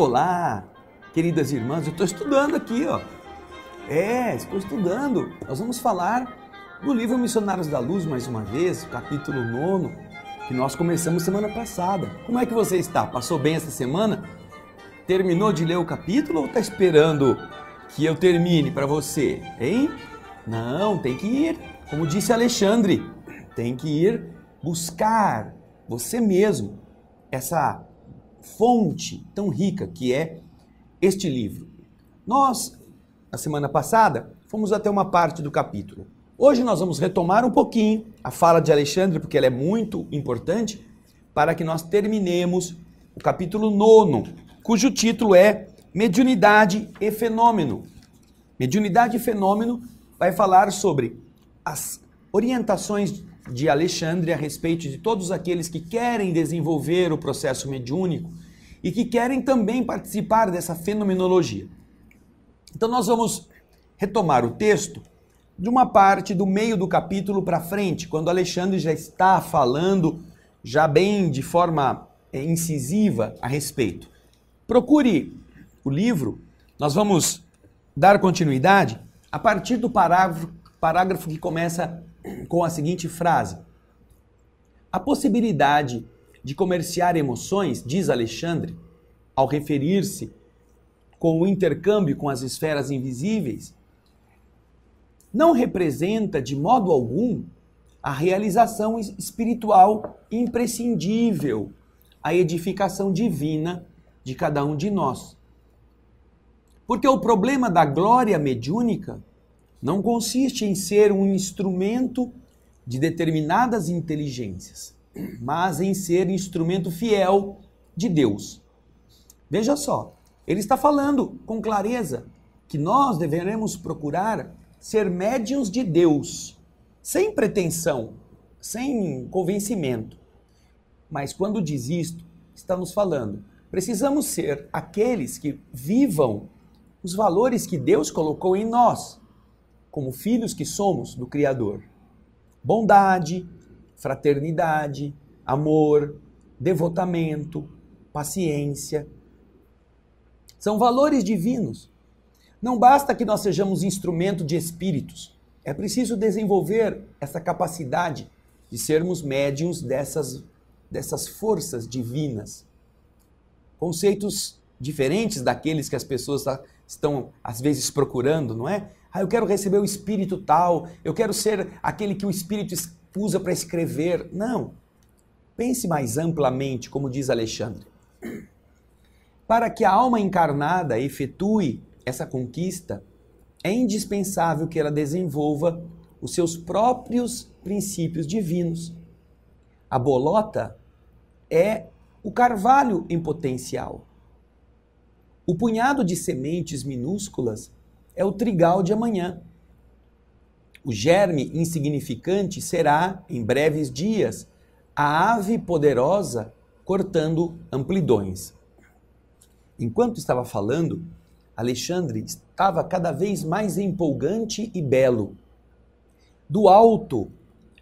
Olá, queridas irmãs, eu estou estudando aqui, ó. Estou estudando. Nós vamos falar do livro Missionários da Luz, mais uma vez, capítulo 9, que nós começamos semana passada. Como é que você está? Passou bem essa semana? Terminou de ler o capítulo ou está esperando que eu termine para você, hein? Não, tem que ir, como disse Alexandre, tem que ir buscar você mesmo essa fonte tão rica que é este livro. Nós, na semana passada, fomos até uma parte do capítulo. Hoje nós vamos retomar um pouquinho a fala de Alexandre, porque ela é muito importante, para que nós terminemos o capítulo 9, cujo título é Mediunidade e Fenômeno. Mediunidade e Fenômeno vai falar sobre as orientações de Alexandre a respeito de todos aqueles que querem desenvolver o processo mediúnico e que querem também participar dessa fenomenologia. Então nós vamos retomar o texto de uma parte do meio do capítulo para frente, quando Alexandre já está falando já bem de forma incisiva a respeito. Procure o livro, nós vamos dar continuidade a partir do parágrafo que começa com a seguinte frase: a possibilidade de comerciar emoções, diz Alexandre, ao referir-se com o intercâmbio com as esferas invisíveis, não representa de modo algum a realização espiritual imprescindível à edificação divina de cada um de nós. Porque o problema da glória mediúnica não consiste em ser um instrumento de determinadas inteligências, mas em ser instrumento fiel de Deus. Veja só, ele está falando com clareza que nós deveremos procurar ser médiuns de Deus, sem pretensão, sem convencimento. Mas quando diz isto, está nos falando, precisamos ser aqueles que vivam os valores que Deus colocou em nós, como filhos que somos do Criador. Bondade, fraternidade, amor, devotamento, paciência. São valores divinos. Não basta que nós sejamos instrumento de espíritos. É preciso desenvolver essa capacidade de sermos médiuns dessas forças divinas. Conceitos diferentes daqueles que as pessoas estão, às vezes, procurando, não é? Eu quero receber o espírito tal, eu quero ser aquele que o espírito usa para escrever. Não. Pense mais amplamente, como diz Alexandre. Para que a alma encarnada efetue essa conquista, é indispensável que ela desenvolva os seus próprios princípios divinos. A bolota é o carvalho em potencial. O punhado de sementes minúsculas é o trigal de amanhã. O germe insignificante será, em breves dias, a ave poderosa cortando amplidões. Enquanto estava falando, Alexandre estava cada vez mais empolgante e belo. Do alto,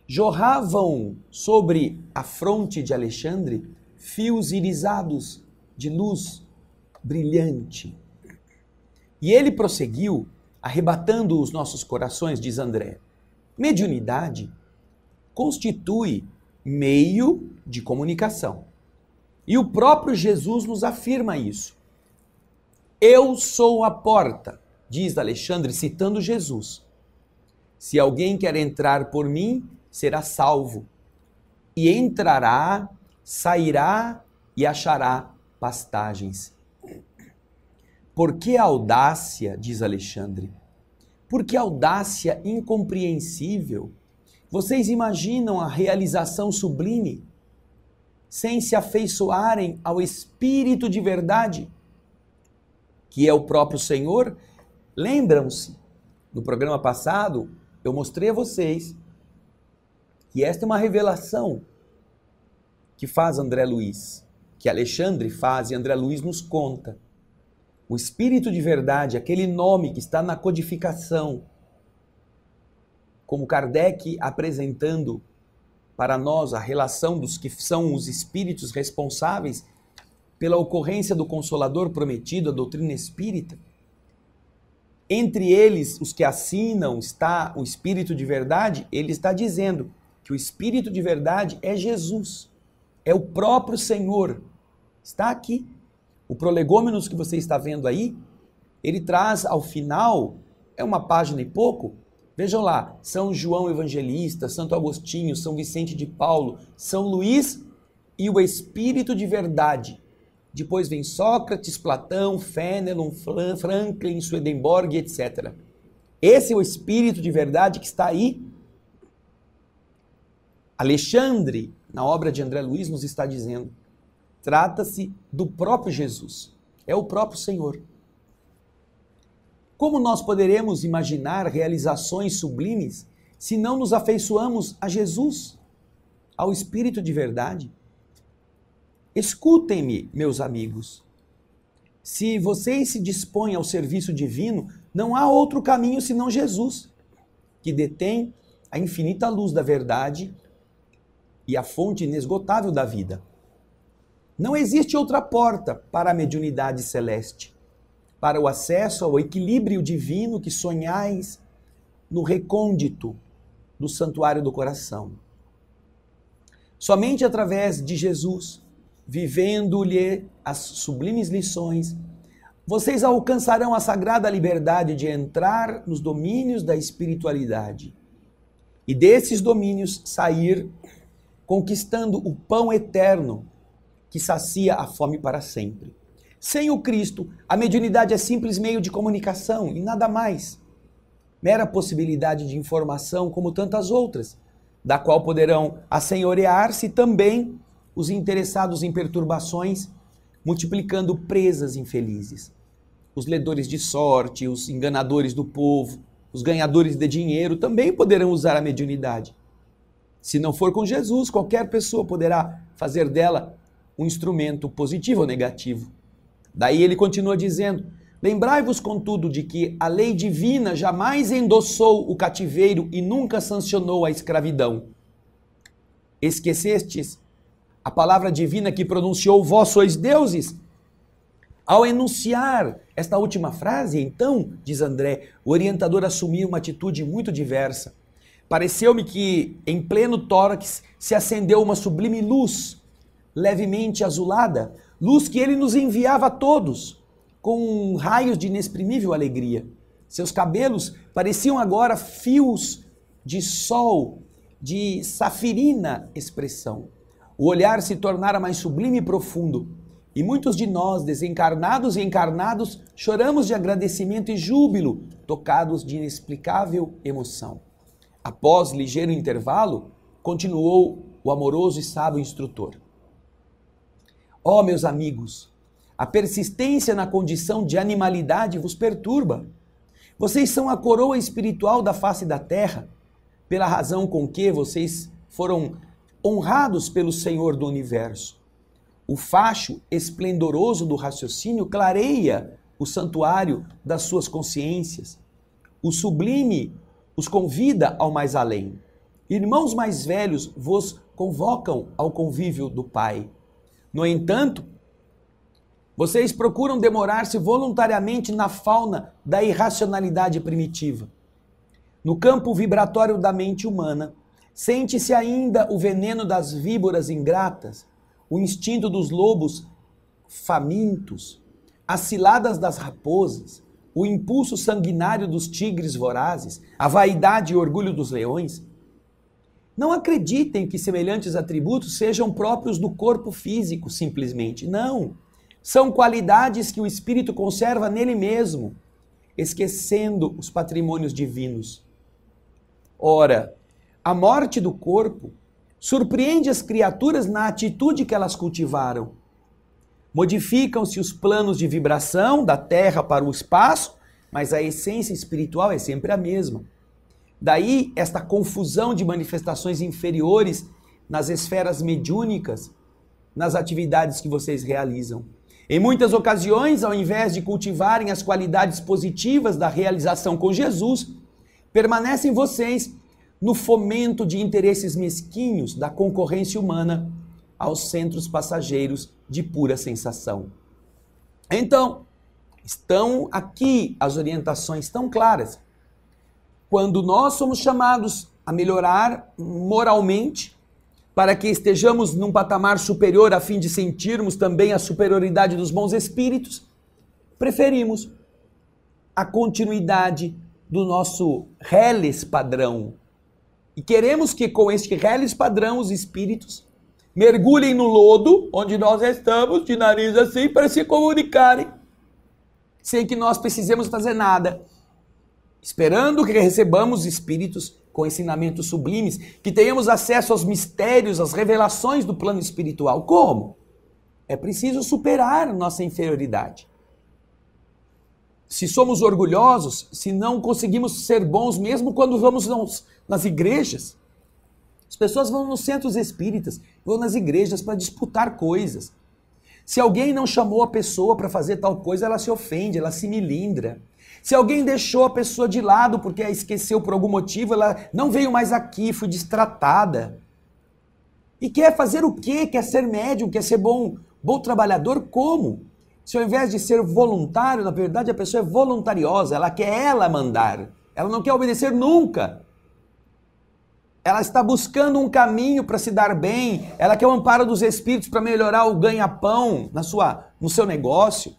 jorravam sobre a fronte de Alexandre fios irisados de luz brilhante. E ele prosseguiu, arrebatando os nossos corações, diz André. Mediunidade constitui meio de comunicação. E o próprio Jesus nos afirma isso. Eu sou a porta, diz Alexandre, citando Jesus. Se alguém quer entrar por mim, será salvo. E entrará, sairá e achará pastagens. Por que audácia, diz Alexandre? Por que audácia incompreensível? Vocês imaginam a realização sublime sem se afeiçoarem ao Espírito de verdade, que é o próprio Senhor? Lembram-se, no programa passado, eu mostrei a vocês que esta é uma revelação que faz André Luiz, que Alexandre faz e André Luiz nos conta. O Espírito de verdade, aquele nome que está na codificação, como Kardec apresentando para nós a relação dos que são os espíritos responsáveis pela ocorrência do Consolador prometido, a doutrina espírita. Entre eles, os que assinam, está o Espírito de verdade, ele está dizendo que o Espírito de verdade é Jesus, é o próprio Senhor. Está aqui. O prolegômenos que você está vendo aí, ele traz ao final, é uma página e pouco, vejam lá, São João Evangelista, Santo Agostinho, São Vicente de Paulo, São Luís e o Espírito de verdade. Depois vem Sócrates, Platão, Fénelon, Franklin, Swedenborg, etc. Esse é o Espírito de verdade que está aí. Alexandre, na obra de André Luiz, nos está dizendo, trata-se do próprio Jesus, é o próprio Senhor. Como nós poderemos imaginar realizações sublimes se não nos afeiçoamos a Jesus, ao Espírito de verdade? Escutem-me, meus amigos. Se vocês se dispõem ao serviço divino, não há outro caminho senão Jesus, que detém a infinita luz da verdade e a fonte inesgotável da vida. Não existe outra porta para a mediunidade celeste, para o acesso ao equilíbrio divino que sonhais no recôndito do santuário do coração. Somente através de Jesus, vivendo-lhe as sublimes lições, vocês alcançarão a sagrada liberdade de entrar nos domínios da espiritualidade e desses domínios sair conquistando o pão eterno que sacia a fome para sempre. Sem o Cristo, a mediunidade é simples meio de comunicação e nada mais. Mera possibilidade de informação como tantas outras, da qual poderão assenhorear-se também os interessados em perturbações, multiplicando presas infelizes. Os ledores de sorte, os enganadores do povo, os ganhadores de dinheiro também poderão usar a mediunidade. Se não for com Jesus, qualquer pessoa poderá fazer dela um instrumento positivo ou negativo. Daí ele continua dizendo, lembrai-vos, contudo, de que a lei divina jamais endossou o cativeiro e nunca sancionou a escravidão. Esquecestes a palavra divina que pronunciou, vós sois deuses? Ao enunciar esta última frase, então, diz André, o orientador assumiu uma atitude muito diversa. Pareceu-me que, em pleno tórax, se acendeu uma sublime luz, levemente azulada, luz que ele nos enviava a todos, com raios de inexprimível alegria. Seus cabelos pareciam agora fios de sol, de safirina expressão. O olhar se tornara mais sublime e profundo, e muitos de nós, desencarnados e encarnados, choramos de agradecimento e júbilo, tocados de inexplicável emoção. Após ligeiro intervalo, continuou o amoroso e sábio instrutor. Ó, meus amigos, a persistência na condição de animalidade vos perturba. Vocês são a coroa espiritual da face da terra, pela razão com que vocês foram honrados pelo Senhor do Universo. O facho esplendoroso do raciocínio clareia o santuário das suas consciências. O sublime os convida ao mais além. Irmãos mais velhos vos convocam ao convívio do Pai. No entanto, vocês procuram demorar-se voluntariamente na fauna da irracionalidade primitiva. No campo vibratório da mente humana, sente-se ainda o veneno das víboras ingratas, o instinto dos lobos famintos, as ciladas das raposas, o impulso sanguinário dos tigres vorazes, a vaidade e orgulho dos leões. Não acreditem que semelhantes atributos sejam próprios do corpo físico, simplesmente. Não. São qualidades que o espírito conserva nele mesmo, esquecendo os patrimônios divinos. Ora, a morte do corpo surpreende as criaturas na atitude que elas cultivaram. Modificam-se os planos de vibração da Terra para o espaço, mas a essência espiritual é sempre a mesma. Daí esta confusão de manifestações inferiores nas esferas mediúnicas, nas atividades que vocês realizam. Em muitas ocasiões, ao invés de cultivarem as qualidades positivas da realização com Jesus, permanecem vocês no fomento de interesses mesquinhos da concorrência humana, aos centros passageiros de pura sensação. Então, estão aqui as orientações tão claras. Quando nós somos chamados a melhorar moralmente, para que estejamos num patamar superior a fim de sentirmos também a superioridade dos bons espíritos, preferimos a continuidade do nosso reles padrão. E queremos que com este reles padrão os espíritos mergulhem no lodo onde nós estamos, de nariz assim, para se comunicarem, sem que nós precisemos fazer nada, esperando que recebamos espíritos com ensinamentos sublimes, que tenhamos acesso aos mistérios, às revelações do plano espiritual. Como? É preciso superar nossa inferioridade. Se somos orgulhosos, se não conseguimos ser bons mesmo quando vamos nas igrejas, as pessoas vão nos centros espíritas, vão nas igrejas para disputar coisas. Se alguém não chamou a pessoa para fazer tal coisa, ela se ofende, ela se milindra. Se alguém deixou a pessoa de lado porque a esqueceu por algum motivo, ela não veio mais aqui, foi destratada. E quer fazer o quê? Quer ser médium, quer ser bom trabalhador? Como? Se ao invés de ser voluntário, na verdade a pessoa é voluntariosa, ela quer ela mandar, ela não quer obedecer nunca. Ela está buscando um caminho para se dar bem, ela quer o amparo dos espíritos para melhorar o ganha-pão no seu negócio.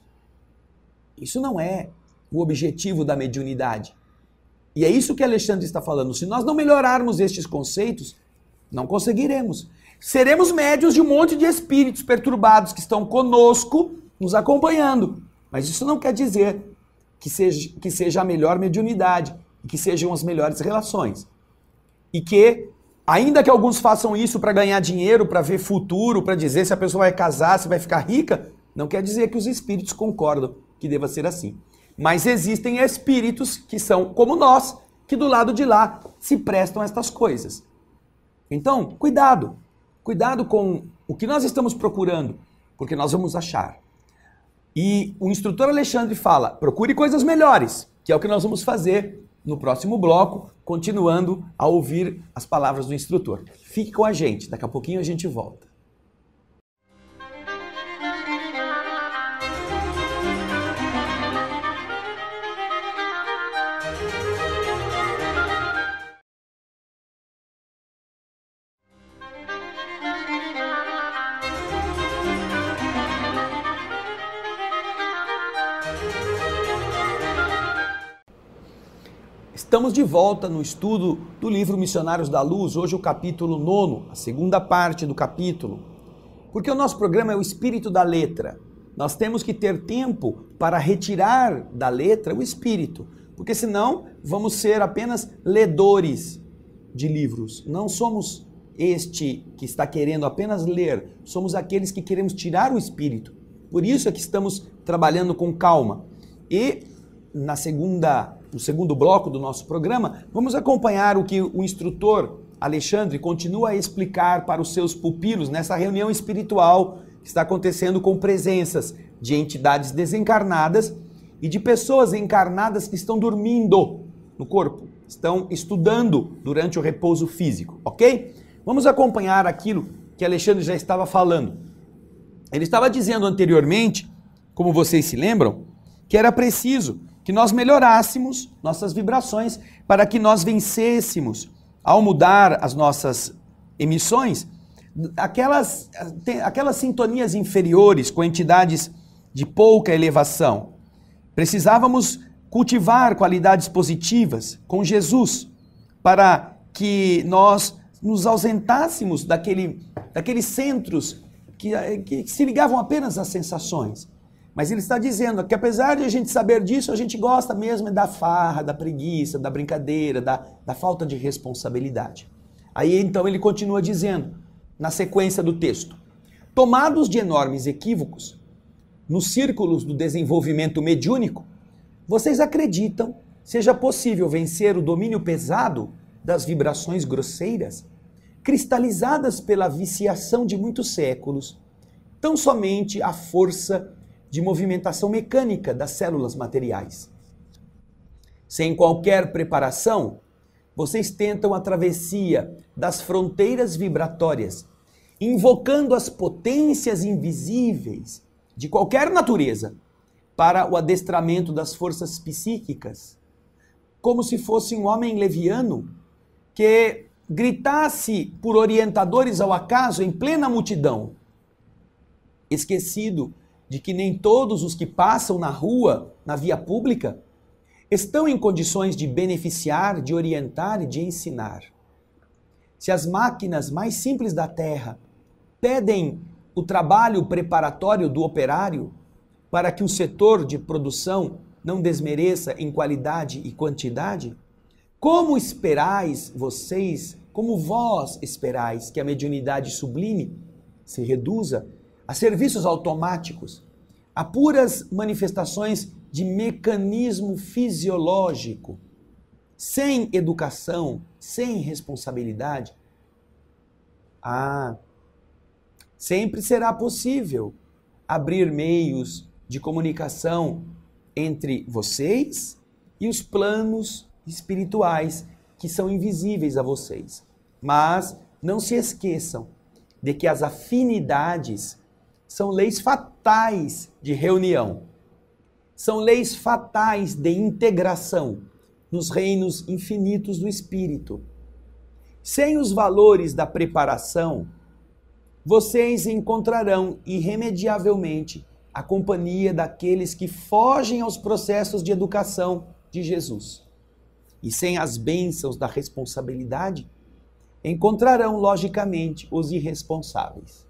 Isso não é o objetivo da mediunidade. E é isso que Alexandre está falando. Se nós não melhorarmos estes conceitos, não conseguiremos. Seremos médiuns de um monte de espíritos perturbados que estão conosco, nos acompanhando. Mas isso não quer dizer que seja a melhor mediunidade, que sejam as melhores relações. E que, ainda que alguns façam isso para ganhar dinheiro, para ver futuro, para dizer se a pessoa vai casar, se vai ficar rica, não quer dizer que os espíritos concordam que deva ser assim. Mas existem espíritos que são como nós, que do lado de lá se prestam a estas coisas. Então, cuidado. Cuidado com o que nós estamos procurando, porque nós vamos achar. E o instrutor Alexandre fala, procure coisas melhores, que é o que nós vamos fazer no próximo bloco, continuando a ouvir as palavras do instrutor. Fique com a gente, daqui a pouquinho a gente volta. Estamos de volta no estudo do livro Missionários da Luz, hoje o capítulo 9, a segunda parte do capítulo. Porque o nosso programa é o espírito da letra. Nós temos que ter tempo para retirar da letra o espírito, porque senão vamos ser apenas ledores de livros. Não somos este que está querendo apenas ler, somos aqueles que queremos tirar o espírito. Por isso é que estamos trabalhando com calma. E no segundo bloco do nosso programa, vamos acompanhar o que o instrutor Alexandre continua a explicar para os seus pupilos nessa reunião espiritual que está acontecendo com presenças de entidades desencarnadas e de pessoas encarnadas que estão dormindo no corpo, estão estudando durante o repouso físico, ok? Vamos acompanhar aquilo que Alexandre já estava falando. Ele estava dizendo anteriormente, como vocês se lembram, que era preciso que nós melhorássemos nossas vibrações para que nós vencêssemos, ao mudar as nossas emissões, aquelas sintonias inferiores com entidades de pouca elevação. Precisávamos cultivar qualidades positivas com Jesus para que nós nos ausentássemos daqueles centros que se ligavam apenas às sensações. Mas ele está dizendo que apesar de a gente saber disso, a gente gosta mesmo da farra, da preguiça, da brincadeira, da falta de responsabilidade. Aí então ele continua dizendo, na sequência do texto, tomados de enormes equívocos, nos círculos do desenvolvimento mediúnico, vocês acreditam seja possível vencer o domínio pesado das vibrações grosseiras, cristalizadas pela viciação de muitos séculos, tão somente a força de movimentação mecânica das células materiais. Sem qualquer preparação, vocês tentam a travessia das fronteiras vibratórias invocando as potências invisíveis de qualquer natureza para o adestramento das forças psíquicas, como se fosse um homem leviano que gritasse por orientadores ao acaso em plena multidão, esquecido de que nem todos os que passam na rua, na via pública, estão em condições de beneficiar, de orientar e de ensinar. Se as máquinas mais simples da Terra pedem o trabalho preparatório do operário para que o setor de produção não desmereça em qualidade e quantidade, como esperais vocês, como vós esperais que a mediunidade sublime se reduza a serviços automáticos, a puras manifestações de mecanismo fisiológico, sem educação, sem responsabilidade? Sempre será possível abrir meios de comunicação entre vocês e os planos espirituais que são invisíveis a vocês. Mas não se esqueçam de que as afinidades são leis fatais de reunião. São leis fatais de integração nos reinos infinitos do Espírito. Sem os valores da preparação, vocês encontrarão irremediavelmente a companhia daqueles que fogem aos processos de educação de Jesus. E sem as bênçãos da responsabilidade, encontrarão, logicamente, os irresponsáveis.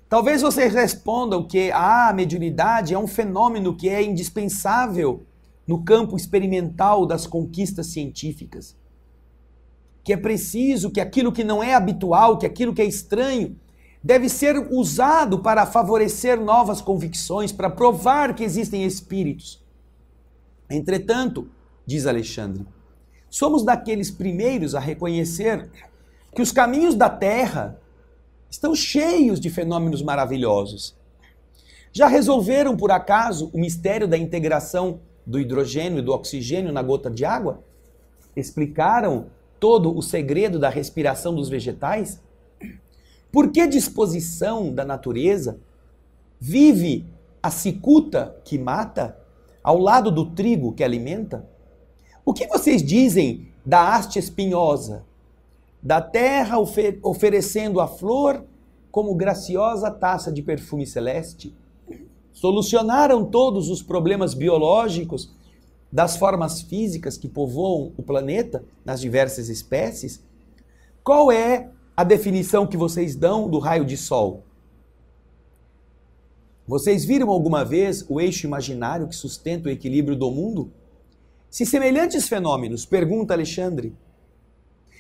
Talvez vocês respondam que a mediunidade é um fenômeno que é indispensável no campo experimental das conquistas científicas. Que é preciso que aquilo que não é habitual, que aquilo que é estranho, deve ser usado para favorecer novas convicções, para provar que existem espíritos. Entretanto, diz Alexandre, somos daqueles primeiros a reconhecer que os caminhos da Terra estão cheios de fenômenos maravilhosos. Já resolveram, por acaso, o mistério da integração do hidrogênio e do oxigênio na gota de água? Explicaram todo o segredo da respiração dos vegetais? Por que disposição da natureza vive a cicuta que mata ao lado do trigo que alimenta? O que vocês dizem da haste espinhosa, da terra oferecendo a flor como graciosa taça de perfume celeste? Solucionaram todos os problemas biológicos das formas físicas que povoam o planeta nas diversas espécies? Qual é a definição que vocês dão do raio de sol? Vocês viram alguma vez o eixo imaginário que sustenta o equilíbrio do mundo? Se semelhantes fenômenos, pergunta Alexandre,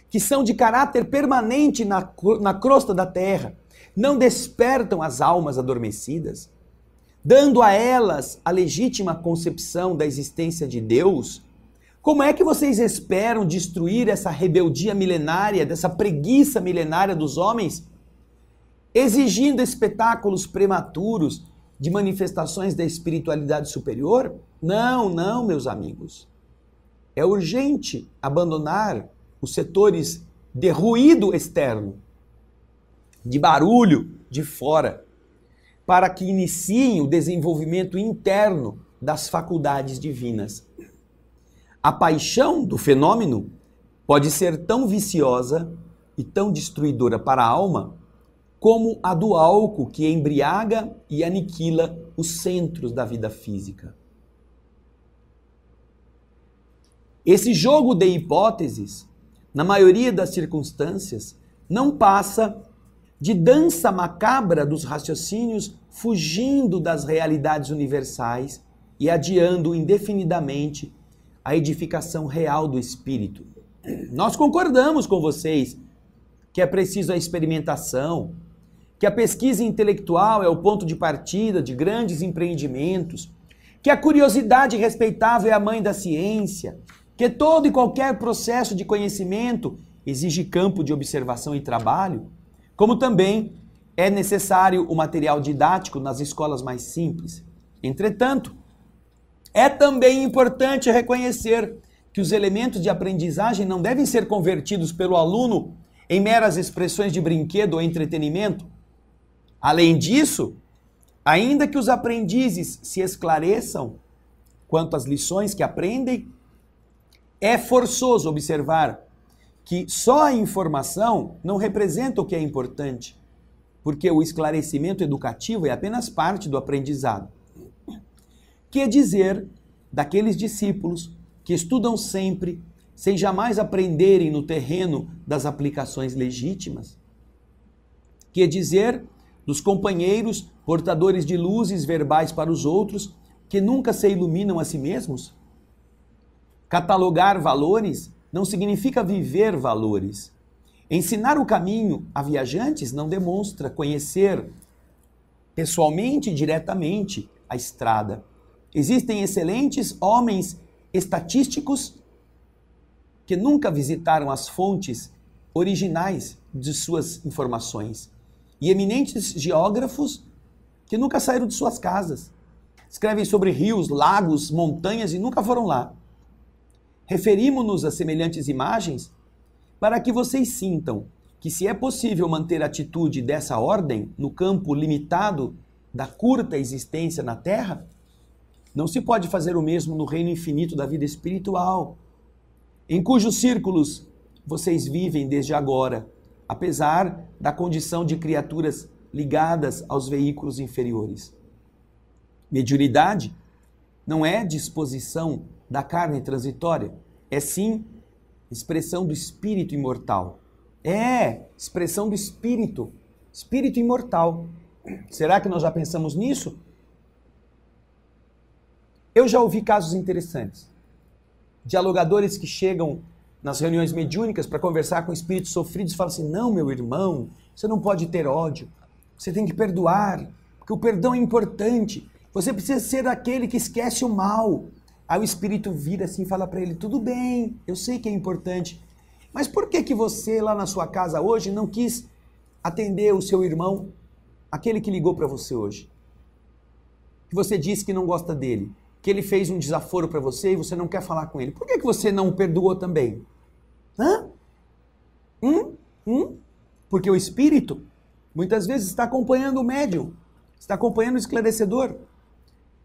que são de caráter permanente na crosta da Terra, não despertam as almas adormecidas, dando a elas a legítima concepção da existência de Deus, como é que vocês esperam destruir essa rebeldia milenária, dessa preguiça milenária dos homens, exigindo espetáculos prematuros de manifestações da espiritualidade superior? Não, não, meus amigos. É urgente abandonar os setores de ruído externo, de barulho de fora, para que iniciem o desenvolvimento interno das faculdades divinas. A paixão do fenômeno pode ser tão viciosa e tão destruidora para a alma como a do álcool que embriaga e aniquila os centros da vida física. Esse jogo de hipóteses, na maioria das circunstâncias, não passa de dança macabra dos raciocínios, fugindo das realidades universais e adiando indefinidamente a edificação real do espírito. Nós concordamos com vocês que é preciso a experimentação, que a pesquisa intelectual é o ponto de partida de grandes empreendimentos, que a curiosidade respeitável é a mãe da ciência, que todo e qualquer processo de conhecimento exige campo de observação e trabalho, como também é necessário o material didático nas escolas mais simples. Entretanto, é também importante reconhecer que os elementos de aprendizagem não devem ser convertidos pelo aluno em meras expressões de brinquedo ou entretenimento. Além disso, ainda que os aprendizes se esclareçam quanto às lições que aprendem, é forçoso observar que só a informação não representa o que é importante, porque o esclarecimento educativo é apenas parte do aprendizado. Que dizer daqueles discípulos que estudam sempre, sem jamais aprenderem no terreno das aplicações legítimas? Que dizer dos companheiros portadores de luzes verbais para os outros, que nunca se iluminam a si mesmos? Catalogar valores não significa viver valores. Ensinar o caminho a viajantes não demonstra conhecer pessoalmente e diretamente a estrada. Existem excelentes homens estatísticos que nunca visitaram as fontes originais de suas informações e eminentes geógrafos que nunca saíram de suas casas. Escrevem sobre rios, lagos, montanhas e nunca foram lá. Referimos-nos a semelhantes imagens para que vocês sintam que, se é possível manter a atitude dessa ordem no campo limitado da curta existência na Terra, não se pode fazer o mesmo no reino infinito da vida espiritual, em cujos círculos vocês vivem desde agora, apesar da condição de criaturas ligadas aos veículos inferiores. Mediunidade não é disposição da carne transitória, é sim expressão do espírito imortal. É expressão do espírito imortal. Será que nós já pensamos nisso? Eu já ouvi casos interessantes. Dialogadores que chegam nas reuniões mediúnicas para conversar com espíritos sofridos e falam assim: não, meu irmão, você não pode ter ódio, você tem que perdoar, porque o perdão é importante. Você precisa ser aquele que esquece o mal. Aí o espírito vira assim e fala para ele: tudo bem, eu sei que é importante, mas por que você lá na sua casa hoje não quis atender o seu irmão, aquele que ligou para você hoje? Que você disse que não gosta dele, que ele fez um desaforo para você e você não quer falar com ele. Por que você não o perdoou também? Porque o espírito muitas vezes está acompanhando o médium, está acompanhando o esclarecedor.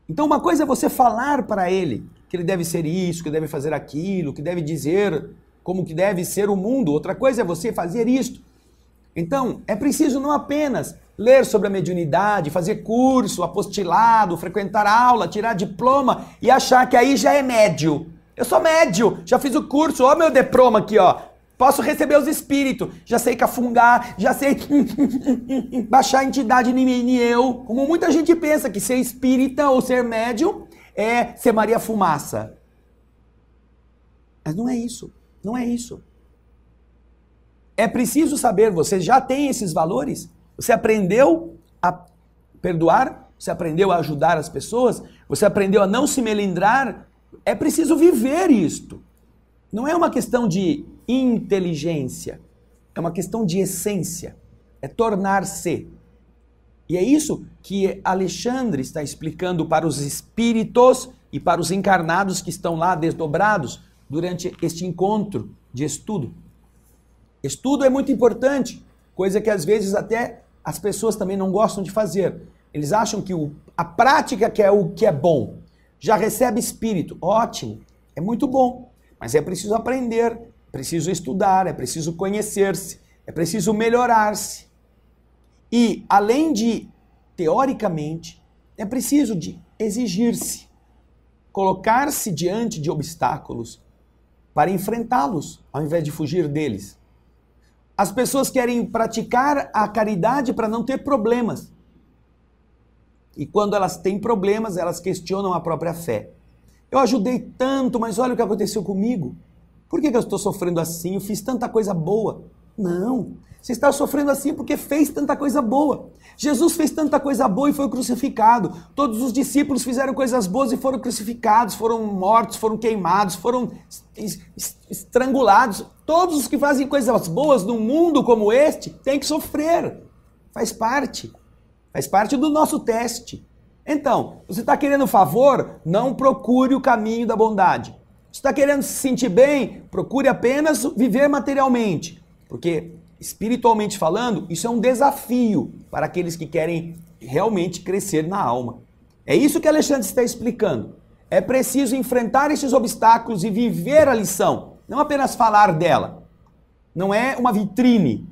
Então uma coisa é você falar para ele que ele deve ser isso, que deve fazer aquilo, que deve dizer como que deve ser o mundo. Outra coisa é você fazer isto. Então é preciso não apenas ler sobre a mediunidade, fazer curso, apostilado, frequentar aula, tirar diploma e achar que aí já é médio. Eu sou médio, já fiz o curso, ó meu diploma aqui, ó. Posso receber os espíritos, já sei cafungar, já sei baixar a entidade em eu. Como muita gente pensa que ser espírita ou ser médium é ser Maria Fumaça. Mas não é isso, não é isso. É preciso saber, você já tem esses valores? Você aprendeu a perdoar? Você aprendeu a ajudar as pessoas? Você aprendeu a não se melindrar? É preciso viver isto. Não é uma questão de inteligência, é uma questão de essência, é tornar-se. E é isso que Alexandre está explicando para os espíritos e para os encarnados que estão lá desdobrados durante este encontro de estudo. Estudo é muito importante, coisa que às vezes até as pessoas também não gostam de fazer. Eles acham que a prática que é o que é bom. Já recebe espírito, ótimo, é muito bom, mas é preciso aprender, é preciso estudar, é preciso conhecer-se, é preciso melhorar-se. E, além de, teoricamente, é preciso de exigir-se, colocar-se diante de obstáculos para enfrentá-los, ao invés de fugir deles. As pessoas querem praticar a caridade para não ter problemas. E quando elas têm problemas, elas questionam a própria fé. Eu ajudei tanto, mas olha o que aconteceu comigo. Por que eu estou sofrendo assim? Eu fiz tanta coisa boa. Não, você está sofrendo assim porque fez tanta coisa boa. Jesus fez tanta coisa boa e foi crucificado. Todos os discípulos fizeram coisas boas e foram crucificados, foram mortos, foram queimados, foram estrangulados. Todos os que fazem coisas boas num mundo como este têm que sofrer. Faz parte do nosso teste. Então, você está querendo favor? Não procure o caminho da bondade. Você está querendo se sentir bem? Procure apenas viver materialmente. Porque espiritualmente falando, isso é um desafio para aqueles que querem realmente crescer na alma. É isso que Alexandre está explicando. É preciso enfrentar esses obstáculos e viver a lição, não apenas falar dela. Não é uma vitrine,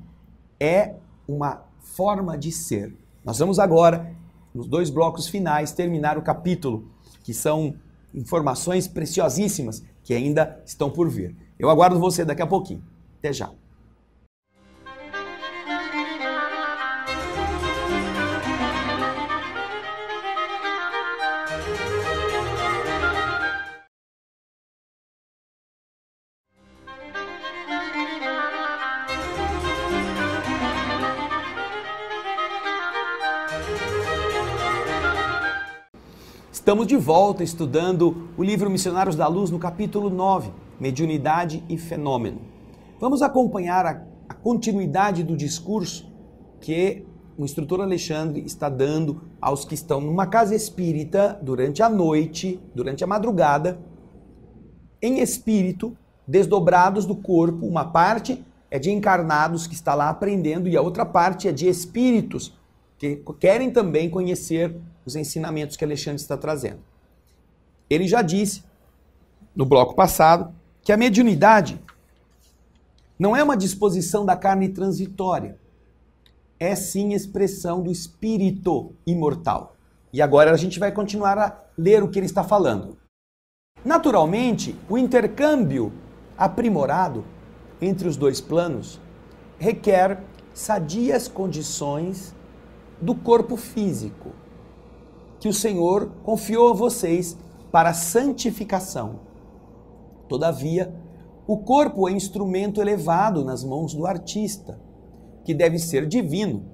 é uma forma de ser. Nós vamos agora, nos 2 blocos finais, terminar o capítulo, que são informações preciosíssimas que ainda estão por vir. Eu aguardo você daqui a pouquinho. Até já. Estamos de volta estudando o livro Missionários da Luz no capítulo 9, Mediunidade e Fenômeno. Vamos acompanhar a continuidade do discurso que o instrutor Alexandre está dando aos que estão numa casa espírita durante a noite, durante a madrugada, em espírito, desdobrados do corpo. Uma parte é de encarnados que está lá aprendendo e a outra parte é de espíritos que querem também conhecer os ensinamentos que Alexandre está trazendo. Ele já disse, no bloco passado, que a mediunidade não é uma disposição da carne transitória, é sim expressão do espírito imortal. E agora a gente vai continuar a ler o que ele está falando. Naturalmente, o intercâmbio aprimorado entre os 2 planos requer sadias condições do corpo físico, que o Senhor confiou a vocês para a santificação. Todavia, o corpo é instrumento elevado nas mãos do artista, que deve ser divino.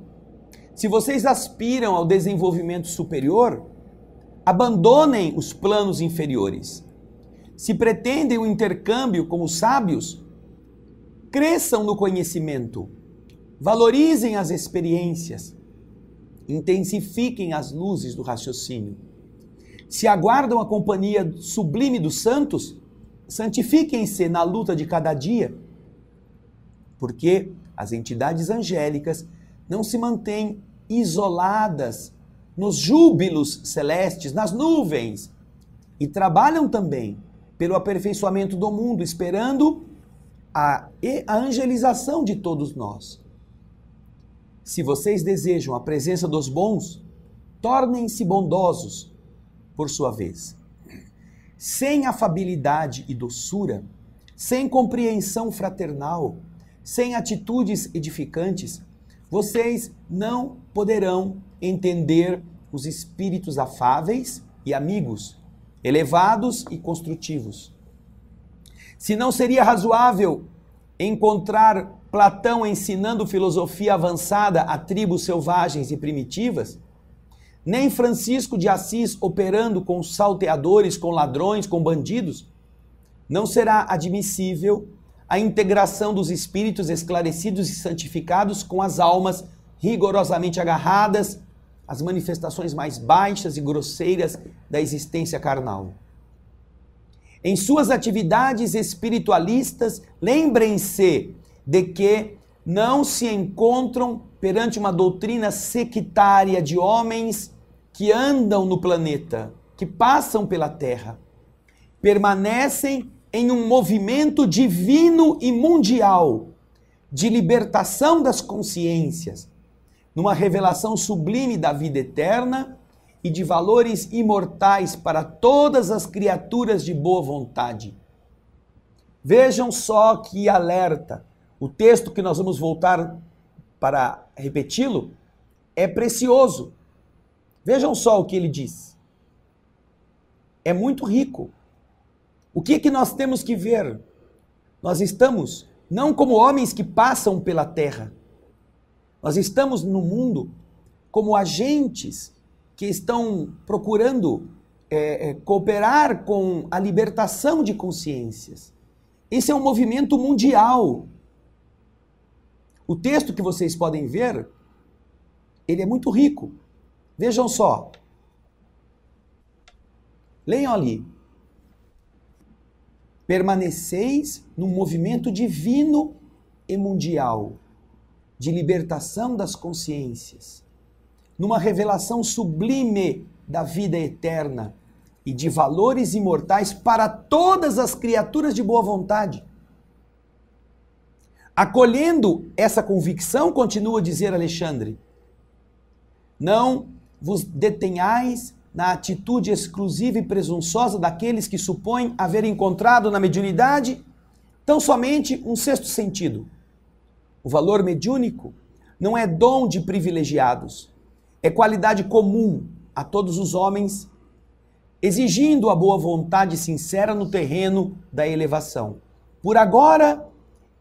Se vocês aspiram ao desenvolvimento superior, abandonem os planos inferiores. Se pretendem o intercâmbio como sábios, cresçam no conhecimento, valorizem as experiências, intensifiquem as luzes do raciocínio. Se aguardam a companhia sublime dos santos, santifiquem-se na luta de cada dia, porque as entidades angélicas não se mantêm isoladas nos júbilos celestes, nas nuvens, e trabalham também pelo aperfeiçoamento do mundo, esperando a angelização de todos nós. Se vocês desejam a presença dos bons, tornem-se bondosos, por sua vez. Sem afabilidade e doçura, sem compreensão fraternal, sem atitudes edificantes, vocês não poderão entender os espíritos afáveis e amigos, elevados e construtivos. Se não seria razoável encontrar Platão ensinando filosofia avançada a tribos selvagens e primitivas, nem Francisco de Assis operando com salteadores, com ladrões, com bandidos, não será admissível a integração dos espíritos esclarecidos e santificados com as almas rigorosamente agarradas às manifestações mais baixas e grosseiras da existência carnal. Em suas atividades espiritualistas, lembrem-se de que não se encontram perante uma doutrina sectária de homens que andam no planeta, que passam pela Terra. Permanecem em um movimento divino e mundial de libertação das consciências, numa revelação sublime da vida eterna e de valores imortais para todas as criaturas de boa vontade. Vejam só que alerta. O texto que nós vamos voltar para repeti-lo é precioso. Vejam só o que ele diz. É muito rico. O que é que nós temos que ver? Nós estamos não como homens que passam pela terra. Nós estamos no mundo como agentes que estão procurando cooperar com a libertação de consciências. Esse é um movimento mundial. O texto que vocês podem ver, ele é muito rico. Vejam só. Leiam ali. Permaneceis num movimento divino e mundial. de libertação das consciências, numa revelação sublime da vida eterna e de valores imortais para todas as criaturas de boa vontade. Acolhendo essa convicção, continua a dizer Alexandre, não vos detenhais na atitude exclusiva e presunçosa daqueles que supõem haver encontrado na mediunidade tão somente um sexto sentido. O valor mediúnico não é dom de privilegiados, é qualidade comum a todos os homens, exigindo a boa vontade sincera no terreno da elevação. Por agora,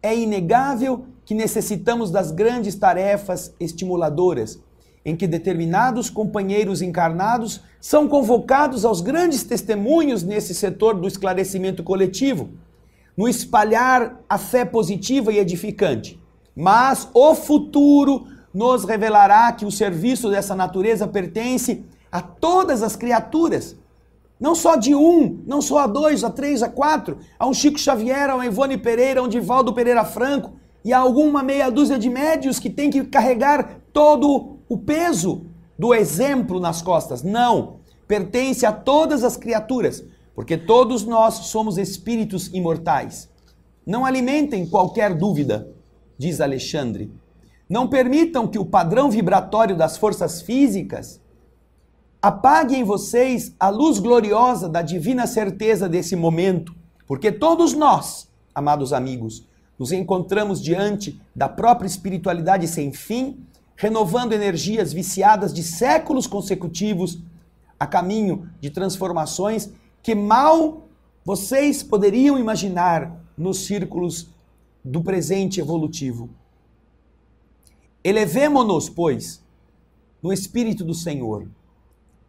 é inegável que necessitamos das grandes tarefas estimuladoras, em que determinados companheiros encarnados são convocados aos grandes testemunhos nesse setor do esclarecimento coletivo, no espalhar a fé positiva e edificante. Mas o futuro nos revelará que o serviço dessa natureza pertence a todas as criaturas, não só de um, não só a dois, a três, a quatro, a um Chico Xavier, a um Ivone Pereira, a um Divaldo Pereira Franco e a alguma meia dúzia de médios que tem que carregar todo o peso do exemplo nas costas. Não, pertence a todas as criaturas, porque todos nós somos espíritos imortais. Não alimentem qualquer dúvida, diz Alexandre. Não permitam que o padrão vibratório das forças físicas apague em vocês a luz gloriosa da divina certeza desse momento, porque todos nós, amados amigos, nos encontramos diante da própria espiritualidade sem fim, renovando energias viciadas de séculos consecutivos a caminho de transformações que mal vocês poderiam imaginar nos círculos do presente evolutivo. Elevemo-nos, pois, no Espírito do Senhor,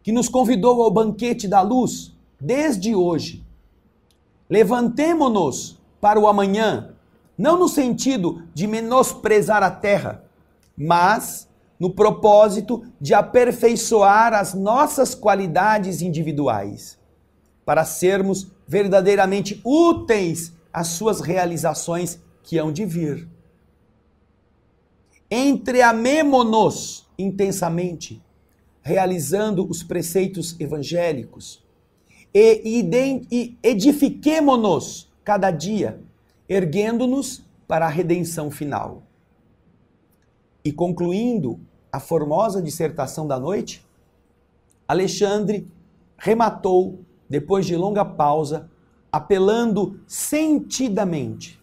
que nos convidou ao banquete da luz desde hoje. Levantemo-nos para o amanhã, não no sentido de menosprezar a terra, mas no propósito de aperfeiçoar as nossas qualidades individuais, para sermos verdadeiramente úteis às suas realizações que hão de vir. Entreamemo-nos intensamente, realizando os preceitos evangélicos, e edifiquemo-nos cada dia, erguendo-nos para a redenção final. E concluindo a formosa dissertação da noite, Alexandre rematou, depois de longa pausa, apelando sentidamente.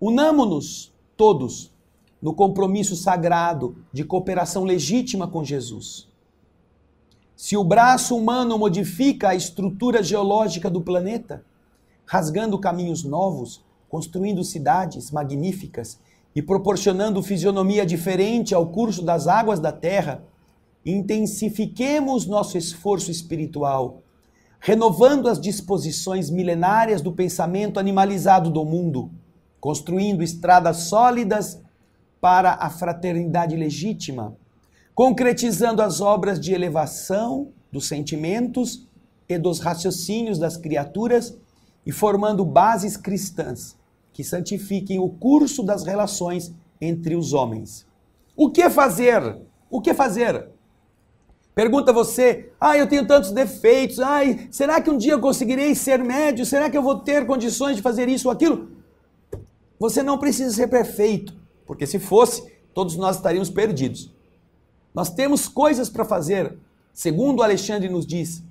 Unamo-nos todos no compromisso sagrado de cooperação legítima com Jesus. Se o braço humano modifica a estrutura geológica do planeta, rasgando caminhos novos, construindo cidades magníficas e proporcionando fisionomia diferente ao curso das águas da terra, intensifiquemos nosso esforço espiritual, renovando as disposições milenárias do pensamento animalizado do mundo, construindo estradas sólidas para a fraternidade legítima, concretizando as obras de elevação dos sentimentos e dos raciocínios das criaturas e formando bases cristãs que santifiquem o curso das relações entre os homens. O que fazer? O que fazer? Pergunta você, eu tenho tantos defeitos, será que um dia eu conseguirei ser médio? Será que eu vou ter condições de fazer isso ou aquilo? Você não precisa ser perfeito, porque se fosse, todos nós estaríamos perdidos. Nós temos coisas para fazer, segundo Alexandre nos diz.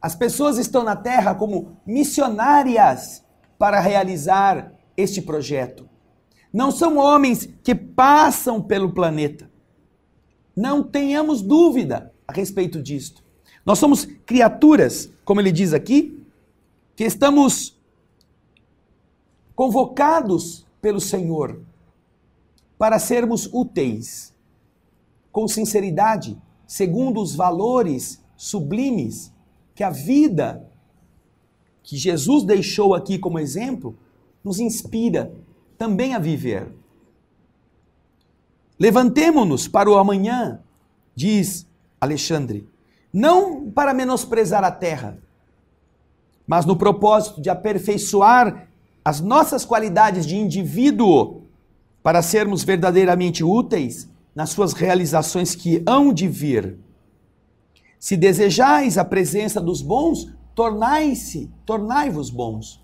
As pessoas estão na Terra como missionárias para realizar este projeto. Não são homens que passam pelo planeta. Não tenhamos dúvida a respeito disto. Nós somos criaturas, como ele diz aqui, que estamos convocados pelo Senhor para sermos úteis, com sinceridade, segundo os valores sublimes que a vida que Jesus deixou aqui como exemplo nos inspira também a viver. Levantemo-nos para o amanhã, diz Alexandre, não para menosprezar a terra, mas no propósito de aperfeiçoar as nossas qualidades de indivíduo para sermos verdadeiramente úteis nas suas realizações que hão de vir. Se desejais a presença dos bons, tornai-vos bons.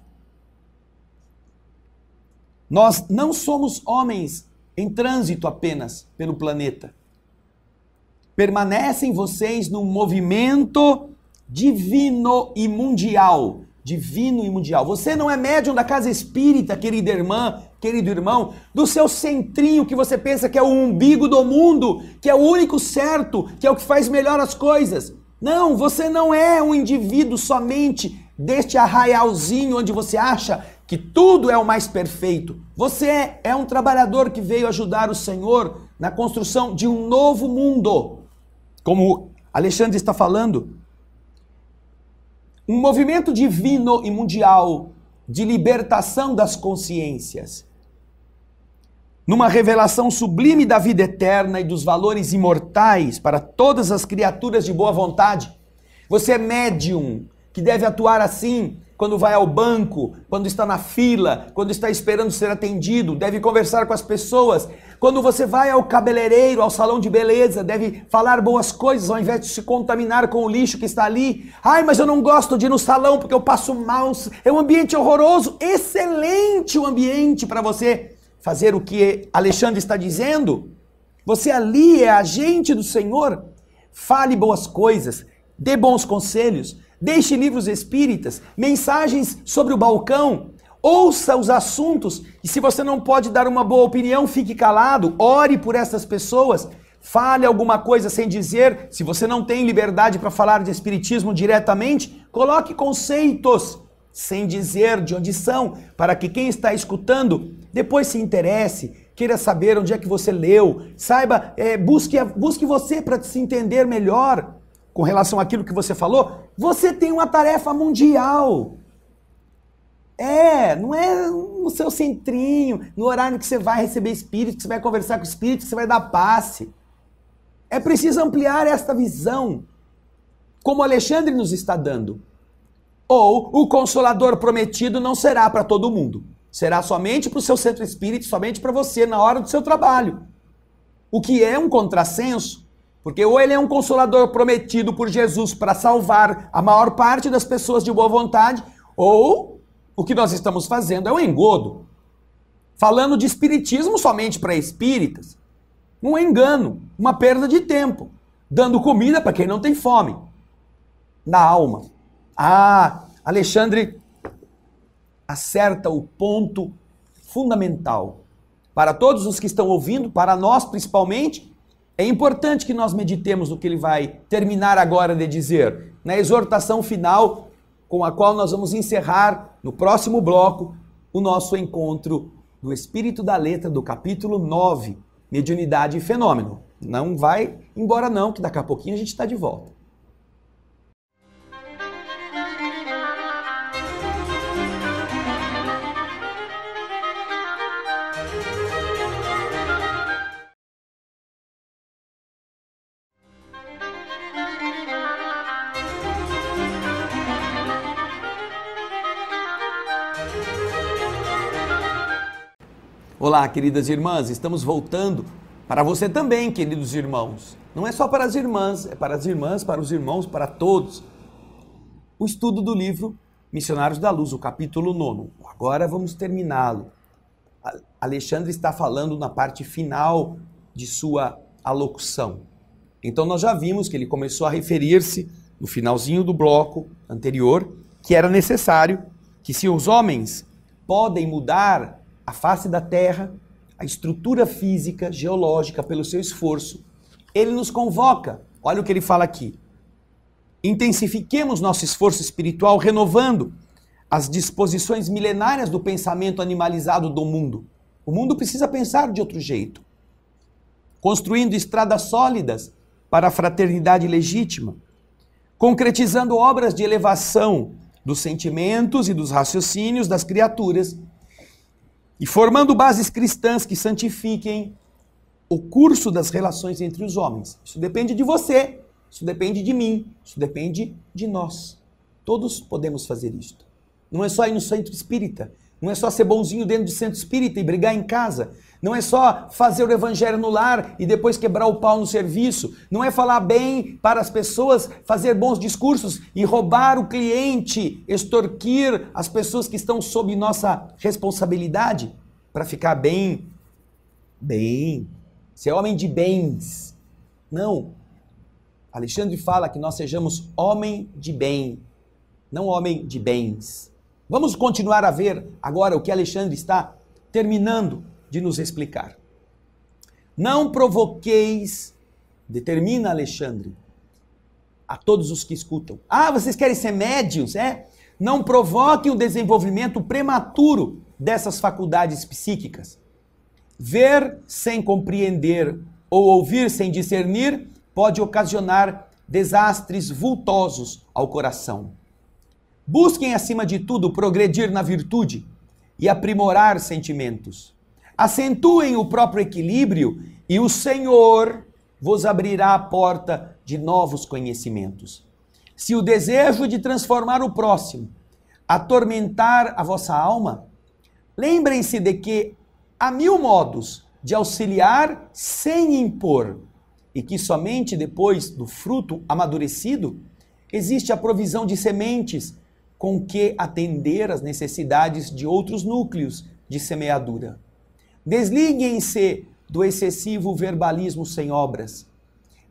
Nós não somos homens em trânsito apenas pelo planeta. Permanecem vocês num movimento divino e mundial. Divino e mundial. Você não é médium da casa espírita, querida irmã, querido irmão, do seu centrinho que você pensa que é o umbigo do mundo, que é o único certo, que é o que faz melhor as coisas. Não, você não é um indivíduo somente deste arraialzinho onde você acha que tudo é o mais perfeito. Você é um trabalhador que veio ajudar o Senhor na construção de um novo mundo. Como Alexandre está falando, um movimento divino e mundial de libertação das consciências. Numa revelação sublime da vida eterna e dos valores imortais para todas as criaturas de boa vontade. Você é médium, que deve atuar assim quando vai ao banco, quando está na fila, quando está esperando ser atendido, deve conversar com as pessoas. Quando você vai ao cabeleireiro, ao salão de beleza, deve falar boas coisas ao invés de se contaminar com o lixo que está ali. Ai, mas eu não gosto de ir no salão porque eu passo mal, é um ambiente horroroso. Excelente o ambiente para você fazer o que Alexandre está dizendo. Você ali é agente do Senhor. Fale boas coisas, dê bons conselhos, deixe livros espíritas, mensagens sobre o balcão, ouça os assuntos, e se você não pode dar uma boa opinião, fique calado, ore por essas pessoas, fale alguma coisa sem dizer, se você não tem liberdade para falar de espiritismo diretamente, coloque conceitos sem dizer de onde são, para que quem está escutando depois se interesse, queira saber onde é que você leu, saiba, busque você para se entender melhor. Com relação àquilo que você falou, você tem uma tarefa mundial. Não é no seu centrinho, no horário que você vai receber espírito, que você vai conversar com o espírito, que você vai dar passe. É preciso ampliar esta visão, como Alexandre nos está dando. Ou o Consolador prometido não será para todo mundo. Será somente para o seu centro espírita, somente para você, na hora do seu trabalho. O que é um contrassenso. Porque ou ele é um consolador prometido por Jesus para salvar a maior parte das pessoas de boa vontade, ou o que nós estamos fazendo é um engodo. Falando de espiritismo somente para espíritas. Um engano, uma perda de tempo. Dando comida para quem não tem fome. Na alma. Alexandre acerta o ponto fundamental. Para todos os que estão ouvindo, para nós principalmente, é importante que nós meditemos no que ele vai terminar agora de dizer, na exortação final, com a qual nós vamos encerrar no próximo bloco o nosso encontro do Espírito da Letra do capítulo 9, Mediunidade e Fenômeno. Não vai embora não, que daqui a pouquinho a gente está de volta. Olá, queridas irmãs, estamos voltando para você também, queridos irmãos. Não é só para as irmãs, é para as irmãs, para os irmãos, para todos. O estudo do livro Missionários da Luz, o capítulo 9. Agora vamos terminá-lo. Alexandre está falando na parte final de sua alocução. Então nós já vimos que ele começou a referir-se, no finalzinho do bloco anterior, que era necessário que se os homens podem mudar a face da Terra, a estrutura física, geológica, pelo seu esforço, ele nos convoca. Olha o que ele fala aqui. Intensifiquemos nosso esforço espiritual renovando as disposições milenárias do pensamento animalizado do mundo. O mundo precisa pensar de outro jeito. Construindo estradas sólidas para a fraternidade legítima. Concretizando obras de elevação dos sentimentos e dos raciocínios das criaturas e formando bases cristãs que santifiquem o curso das relações entre os homens. Isso depende de você, isso depende de mim, isso depende de nós. Todos podemos fazer isto. Não é só ir no centro espírita, Não é só ser bonzinho dentro de centro espírita e brigar em casa. Não é só fazer o evangelho no lar e depois quebrar o pau no serviço. Não é falar bem para as pessoas, fazer bons discursos e roubar o cliente, extorquir as pessoas que estão sob nossa responsabilidade para ficar bem. Ser homem de bens. Não. Alexandre fala que nós sejamos homem de bem, não homem de bens. Vamos continuar a ver agora o que Alexandre está terminando de nos explicar. Não provoqueis, determina Alexandre, a todos os que escutam. Vocês querem ser médiuns, é? Não provoquem o desenvolvimento prematuro dessas faculdades psíquicas. Ver sem compreender ou ouvir sem discernir pode ocasionar desastres vultosos ao coração. Busquem, acima de tudo, progredir na virtude e aprimorar sentimentos. Acentuem o próprio equilíbrio e o Senhor vos abrirá a porta de novos conhecimentos. Se o desejo de transformar o próximo atormentar a vossa alma, lembrem-se de que há 1000 modos de auxiliar sem impor, e que somente depois do fruto amadurecido existe a provisão de sementes com que atender às necessidades de outros núcleos de semeadura. Desliguem-se do excessivo verbalismo sem obras.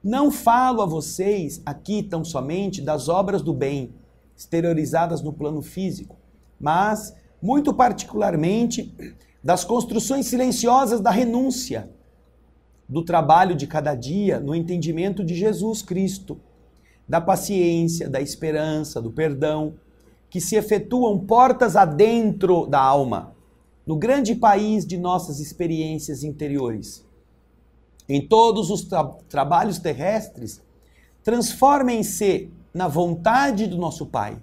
Não falo a vocês aqui tão somente das obras do bem, exteriorizadas no plano físico, mas, muito particularmente, das construções silenciosas da renúncia, do trabalho de cada dia no entendimento de Jesus Cristo, da paciência, da esperança, do perdão, que se efetuam portas adentro da alma, no grande país de nossas experiências interiores. Em todos os trabalhos terrestres, transformem-se na vontade do nosso Pai.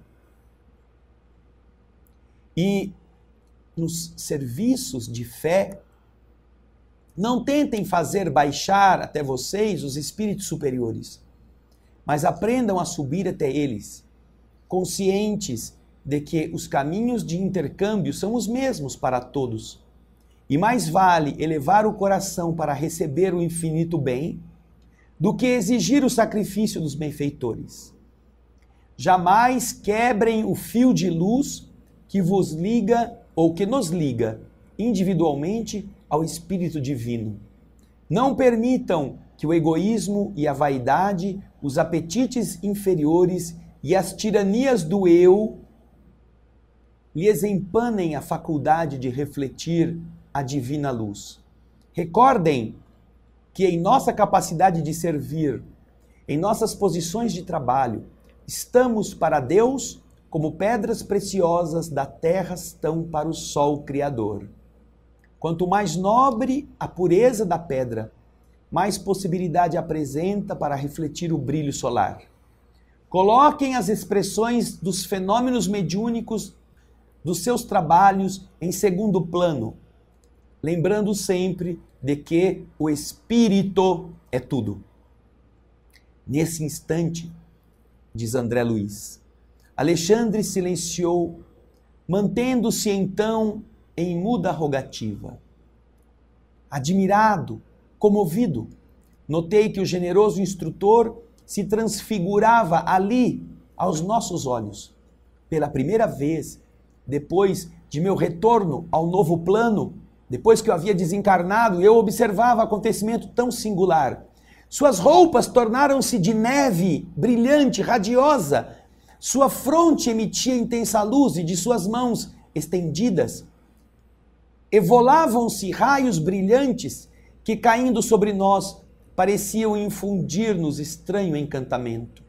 E nos serviços de fé, não tentem fazer baixar até vocês os espíritos superiores, mas aprendam a subir até eles, conscientes de que os caminhos de intercâmbio são os mesmos para todos. E mais vale elevar o coração para receber o infinito bem do que exigir o sacrifício dos benfeitores. Jamais quebrem o fio de luz que vos liga ou que nos liga individualmente ao Espírito Divino. Não permitam que o egoísmo e a vaidade, os apetites inferiores e as tiranias do eu lhes empanem a faculdade de refletir a divina luz. Recordem que em nossa capacidade de servir, em nossas posições de trabalho, estamos para Deus como pedras preciosas da terra estão para o sol criador. Quanto mais nobre a pureza da pedra, mais possibilidade apresenta para refletir o brilho solar. Coloquem as expressões dos fenômenos mediúnicos dos seus trabalhos em segundo plano, lembrando sempre de que o Espírito é tudo. Nesse instante, diz André Luiz, Alexandre silenciou, mantendo-se então em muda rogativa. Admirado, comovido, notei que o generoso instrutor se transfigurava ali aos nossos olhos. Pela primeira vez, depois de meu retorno ao novo plano, depois que eu havia desencarnado, eu observava acontecimento tão singular. Suas roupas tornaram-se de neve, brilhante, radiosa. Sua fronte emitia intensa luz e de suas mãos estendidas evolavam-se raios brilhantes que, caindo sobre nós, pareciam infundir-nos estranho encantamento.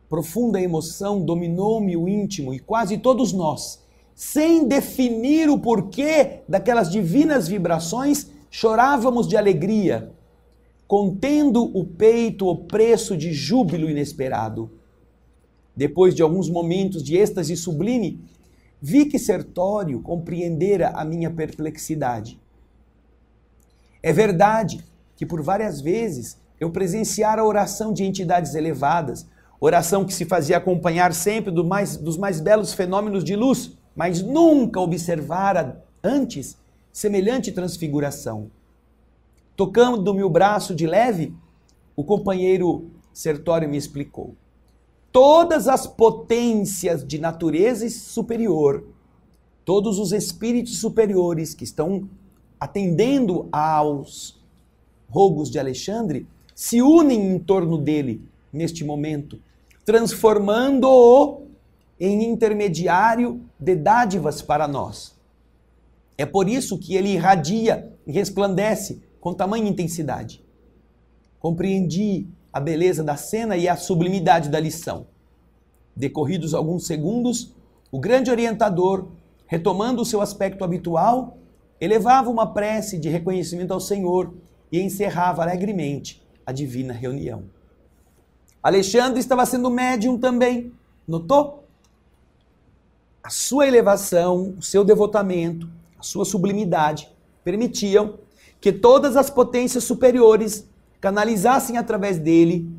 Profunda emoção dominou-me o íntimo e quase todos nós, sem definir o porquê daquelas divinas vibrações, chorávamos de alegria, contendo o peito opresso de júbilo inesperado. Depois de alguns momentos de êxtase sublime, vi que Sertório compreendera a minha perplexidade. É verdade que por várias vezes eu presenciara a oração de entidades elevadas, oração que se fazia acompanhar sempre dos mais belos fenômenos de luz, mas nunca observara antes semelhante transfiguração. Tocando-me o braço de leve, o companheiro Sertório me explicou. Todas as potências de natureza superior, todos os espíritos superiores que estão atendendo aos rogos de Alexandre, se unem em torno dele neste momento, transformando-o em intermediário de dádivas para nós. É por isso que ele irradia e resplandece com tamanha intensidade. Compreendi a beleza da cena e a sublimidade da lição. Decorridos alguns segundos, o grande orientador, retomando o seu aspecto habitual, elevava uma prece de reconhecimento ao Senhor e encerrava alegremente a divina reunião. Alexandre estava sendo médium também, notou? A sua elevação, o seu devotamento, a sua sublimidade permitiam que todas as potências superiores canalizassem através dele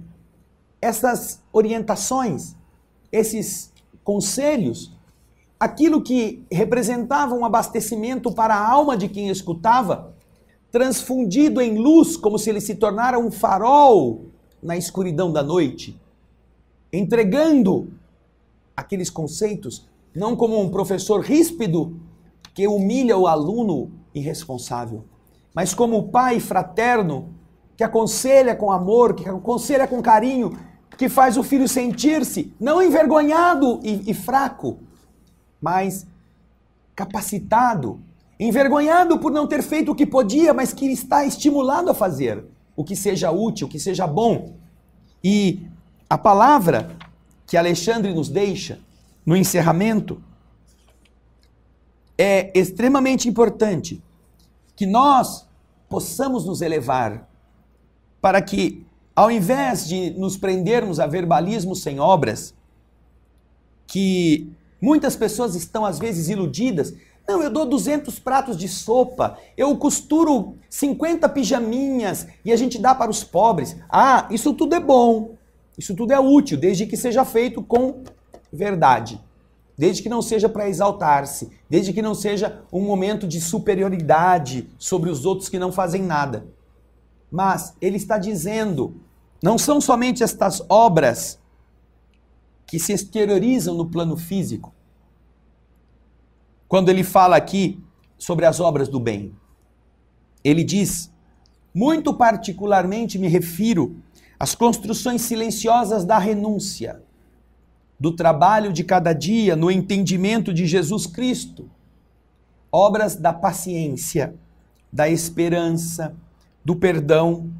essas orientações, esses conselhos, aquilo que representava um abastecimento para a alma de quem escutava, transfundido em luz, como se ele se tornara um farol na escuridão da noite, entregando aqueles conceitos, não como um professor ríspido que humilha o aluno irresponsável, mas como o pai fraterno que aconselha com amor, que aconselha com carinho, que faz o filho sentir-se não envergonhado e fraco, mas capacitado, envergonhado por não ter feito o que podia, mas que está estimulado a fazer o que seja útil, o que seja bom. E a palavra que Alexandre nos deixa no encerramento é extremamente importante que nós possamos nos elevar para que, ao invés de nos prendermos a verbalismos sem obras, que muitas pessoas estão às vezes iludidas. Não, eu dou 200 pratos de sopa, eu costuro 50 pijaminhas e a gente dá para os pobres. Ah, isso tudo é bom, isso tudo é útil, desde que seja feito com verdade. Desde que não seja para exaltar-se, desde que não seja um momento de superioridade sobre os outros que não fazem nada. Mas ele está dizendo, não são somente estas obras que se exteriorizam no plano físico. Quando ele fala aqui sobre as obras do bem, ele diz, muito particularmente me refiro às construções silenciosas da renúncia, do trabalho de cada dia no entendimento de Jesus Cristo, obras da paciência, da esperança, do perdão,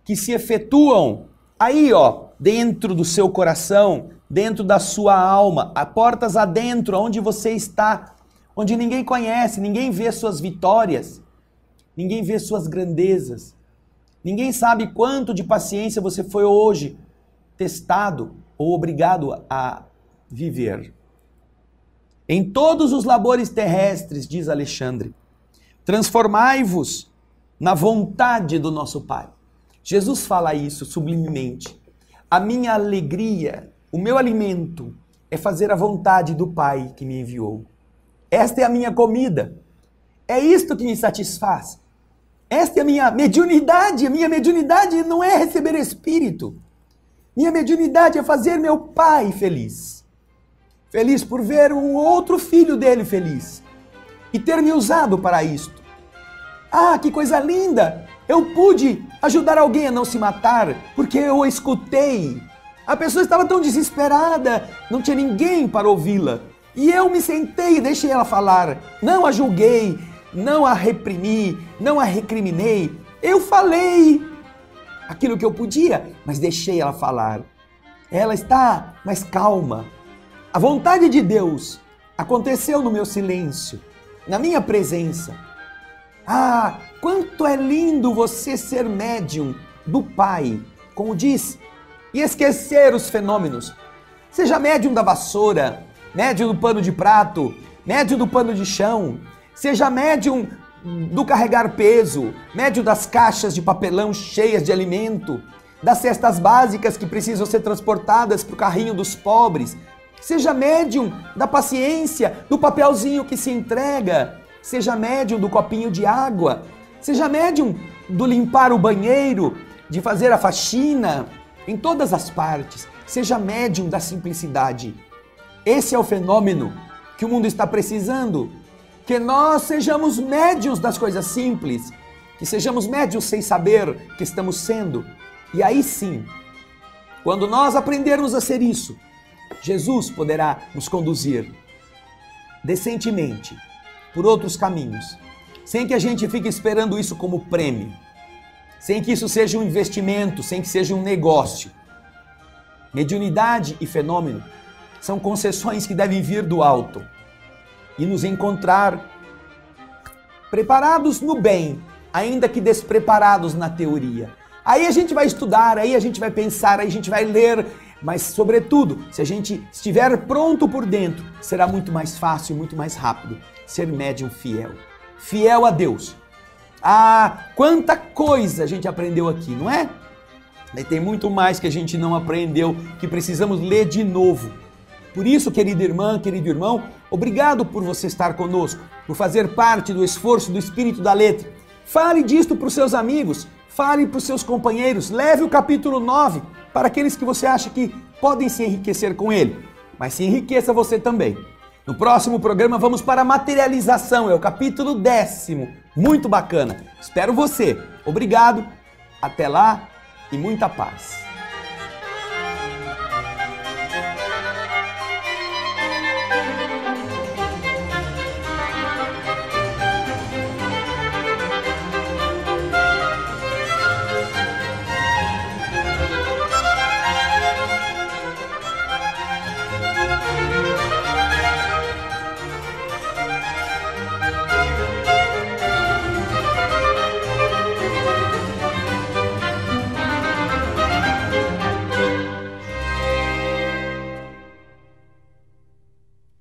que se efetuam aí, dentro do seu coração, dentro da sua alma, a portas adentro, onde você está, onde ninguém conhece, ninguém vê suas vitórias, ninguém vê suas grandezas, ninguém sabe quanto de paciência você foi hoje testado ou obrigado a viver. Em todos os labores terrestres, diz Alexandre, transformai-vos na vontade do nosso Pai. Jesus fala isso sublimemente. A minha alegria, o meu alimento é fazer a vontade do Pai que me enviou. Esta é a minha comida. É isto que me satisfaz. Esta é a minha mediunidade. A minha mediunidade não é receber espírito. Minha mediunidade é fazer meu Pai feliz. Feliz por ver um outro filho dele feliz. E ter me usado para isto. Ah, que coisa linda! Eu pude ajudar alguém a não se matar, porque eu o escutei. A pessoa estava tão desesperada, não tinha ninguém para ouvi-la. E eu me sentei e deixei ela falar. Não a julguei, não a reprimi, não a recriminei. Eu falei aquilo que eu podia, mas deixei ela falar. Ela está mais calma. A vontade de Deus aconteceu no meu silêncio, na minha presença. Ah, quanto é lindo você ser médium do Pai, como diz, e esquecer os fenômenos. Seja médium da vassoura, médium do pano de prato, médium do pano de chão, seja médium do carregar peso, médium das caixas de papelão cheias de alimento, das cestas básicas que precisam ser transportadas para o carrinho dos pobres. Seja médium da paciência, do papelzinho que se entrega. Seja médium do copinho de água. Seja médium do limpar o banheiro, de fazer a faxina, em todas as partes. Seja médium da simplicidade. Esse é o fenômeno que o mundo está precisando. Que nós sejamos médiuns das coisas simples. Que sejamos médiuns sem saber que estamos sendo. E aí sim, quando nós aprendermos a ser isso, Jesus poderá nos conduzir decentemente por outros caminhos, sem que a gente fique esperando isso como prêmio, sem que isso seja um investimento, sem que seja um negócio. Mediunidade e fenômeno são concessões que devem vir do alto e nos encontrar preparados no bem, ainda que despreparados na teoria. Aí a gente vai estudar, aí a gente vai pensar, aí a gente vai ler, mas sobretudo, se a gente estiver pronto por dentro, será muito mais fácil, muito mais rápido ser médium fiel. Fiel a Deus. Ah, quanta coisa a gente aprendeu aqui, não é? E tem muito mais que a gente não aprendeu, que precisamos ler de novo. Por isso, querida irmã, querido irmão, obrigado por você estar conosco, por fazer parte do esforço do Espírito da Letra. Fale disto para os seus amigos, fale para os seus companheiros, leve o capítulo 9 para aqueles que você acha que podem se enriquecer com ele, mas se enriqueça você também. No próximo programa vamos para a materialização, é o capítulo 10º, muito bacana. Espero você. Obrigado, até lá e muita paz.